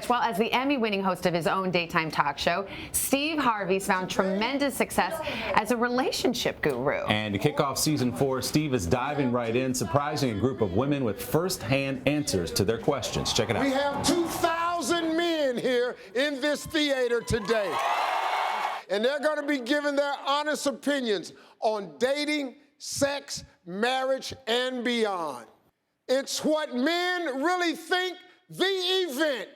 Well, as the Emmy-winning host of his own daytime talk show, Steve Harvey's found tremendous success as a relationship guru. And to kick off season 4, Steve is diving right in, surprising a group of women with first-hand answers to their questions. Check it out. We have 2,000 men here in this theater today. And they're going to be giving their honest opinions on dating, sex, marriage, and beyond. It's what men really think the event.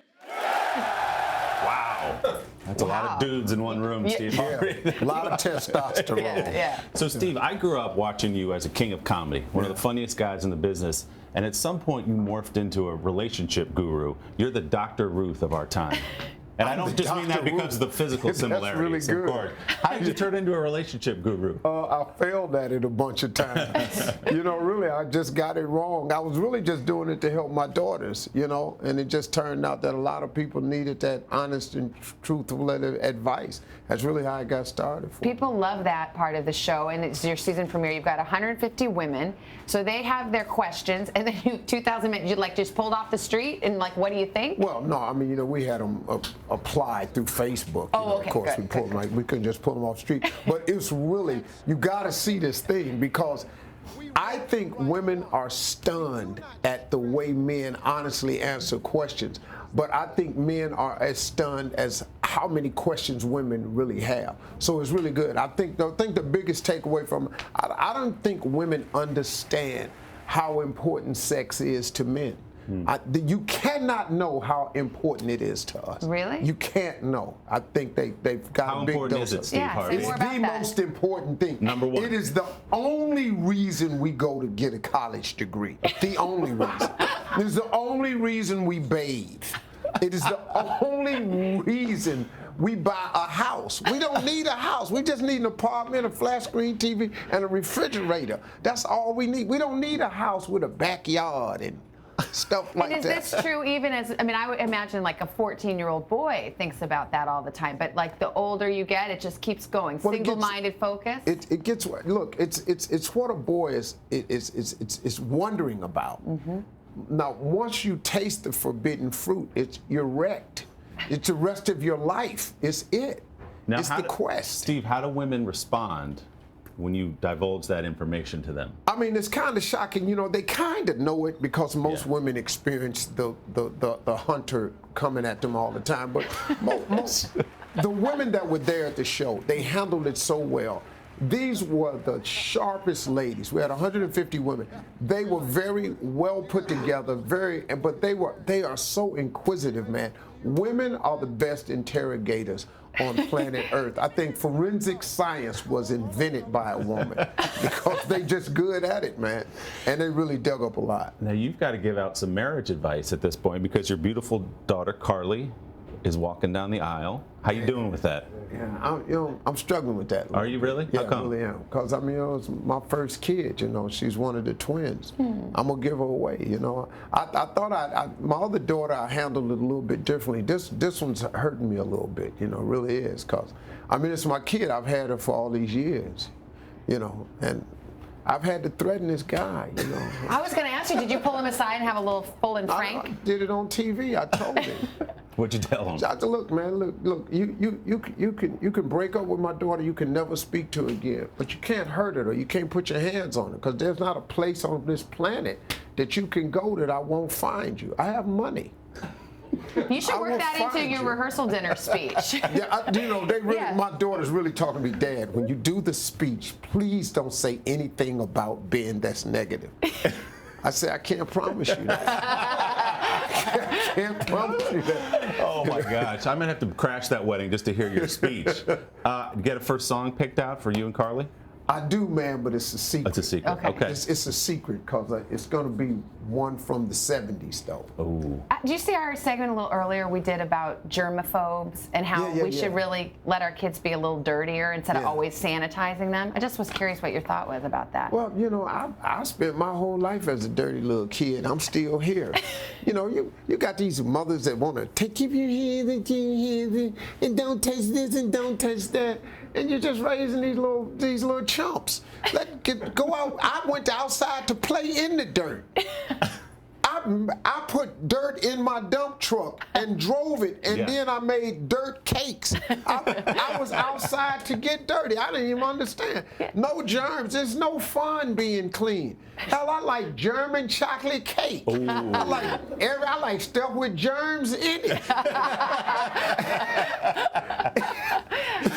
Wow. That's a lot of dudes in one room, Steve. A lot of testosterone. Yeah. So, Steve, I grew up watching you as a king of comedy, one of the funniest guys in the business, and at some point you morphed into a relationship guru. You're the Dr. Ruth of our time. And I don't just mean that because of the physical similarities. That's really good. How did you turn into a relationship guru? I failed at it a bunch of times. Really, I just got it wrong. I was really just doing it to help my daughters, and it just turned out that a lot of people needed that honest and truthful advice. That's really how I got started. People love that part of the show, and it's your season premiere. You've got 150 women, so they have their questions, and then 2,000 men. You just pulled off the street, and what do you think? Well, no, I mean, we had them apply through Facebook. Okay, of course, good. we couldn't just pull them off the street. But it's really, you got to see this thing, because I think women are stunned at the way men honestly answer questions. But I think men are as stunned as how many questions women really have. So it's really good. I think the biggest takeaway from I don't think women understand how important sex is to men. You cannot know how important it is to us. Really? You can't know. I think they've got how a big dose of it. How important is it, Steve Harvey? It's the most important thing. Number one. It is the only reason we go to get a college degree. The only reason. It is the only reason we bathe. It is the only reason we buy a house. We don't need a house. We just need an apartment, a flat screen TV, and a refrigerator. That's all we need. We don't need a house with a backyard and stuff like that. And is this true even as, I would imagine a 14-year-old boy thinks about that all the time, but the older you get, it just keeps going. Well, single-minded focus? It gets, look, it's what a boy is wondering about. Now, once you taste the forbidden fruit, you're wrecked. It's the rest of your life. It's it. Now, it's the quest. Steve, how do women respond when you divulge that information to them? It's kind of shocking. They kind of know it because most women experience the hunter coming at them all the time. But most the women that were there at the show, they handled it so well. These were the sharpest ladies. We had 150 women. They were very well put together, but they are so inquisitive, man. Women are the best interrogators on planet Earth. I think forensic science was invented by a woman because they just good at it, man. And they really dug up a lot. Now, you've got to give out some marriage advice at this point because your beautiful daughter, Carly, is walking down the aisle. How you doing with that? Yeah, I'm struggling with that. Are you really? Yeah, How come? I really am. Because, it's my first kid, She's one of the twins. I'm going to give her away, I thought my other daughter, I handled it a little bit differently. This one's hurting me a little bit, really is. Because, it's my kid. I've had her for all these years, and I've had to threaten this guy, I was going to ask you, did you pull him aside and have a little full and frank? I did it on TV. I told him. What'd you tell him? I said, look, man, look. You can break up with my daughter. You can never speak to her again, but you can't hurt her or you can't put your hands on her because there's not a place on this planet that you can go that I won't find you. I have money. You should work that into your rehearsal dinner speech. Yeah, my daughter's really talking to me, Dad, when you do the speech, please don't say anything about Ben that's negative. I said, I can't promise you that. I can't promise you that. Oh my gosh, I'm gonna have to crash that wedding just to hear your speech. Get a first song picked out for you and Carly? I do, man, but it's a secret. It's a secret. Okay. It's a secret because it's going to be one from the 70s, though. Oh. Did you see our segment a little earlier we did about germaphobes and how we should really let our kids be a little dirtier instead of always sanitizing them? I just was curious what your thought was about that. Well, I spent my whole life as a dirty little kid. I'm still here. You got these mothers that want to keep your hands and don't touch this and don't touch that. And you're just raising these little chumps. Go out. I went outside to play in the dirt. I I put dirt in my dump truck and drove it, and then I made dirt cakes. I was outside to get dirty. I didn't even understand. No germs. There's no fun being clean. Hell, I like German chocolate cake. I like stuff with germs in it.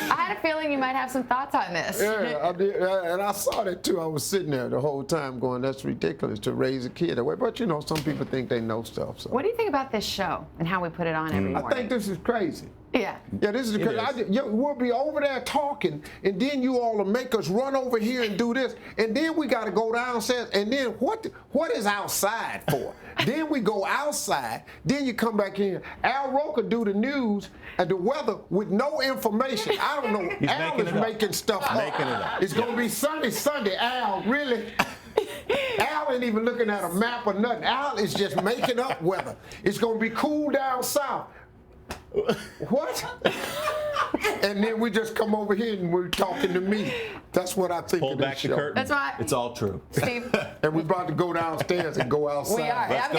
I had a feeling you might have some thoughts on this. Yeah, I did, and I saw that too. I was sitting there the whole time going, "That's ridiculous to raise a kid that way." But you know, some people think they know stuff. So. What do you think about this show and how we put it on every morning? I think this is crazy. Yeah. Yeah, this is crazy. We'll be over there talking, and then you all will make us run over here and do this, and then we got to go downstairs, and then what is outside for? Then we go outside, then you come back in. Al Roker do the news and the weather with no information. I don't know. Al is making stuff up. Making it up. It's going to be sunny Sunday. Al, really? Al ain't even looking at a map or nothing. Al is just making up weather. It's going to be cool down south. What? And then we just come over here and we're talking to me. That's what I think Pull of this back show. the curtain. That's why. It's all true. Steve. And we're about to go downstairs and go outside. We are. I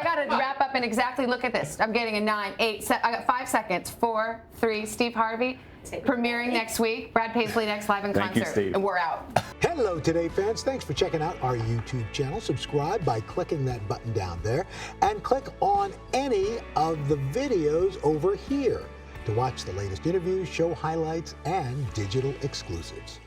got to wrap up and exactly look at this. I'm getting a 9, 8, I got 5 seconds. 4, 3. Steve Harvey premiering next week. Brad Paisley next live in concert. Thank you, Steve. And we're out. Hello, Today fans. Thanks for checking out our YouTube channel. Subscribe by clicking that button down there and click on any of the videos over here to watch the latest interviews, show highlights, and digital exclusives.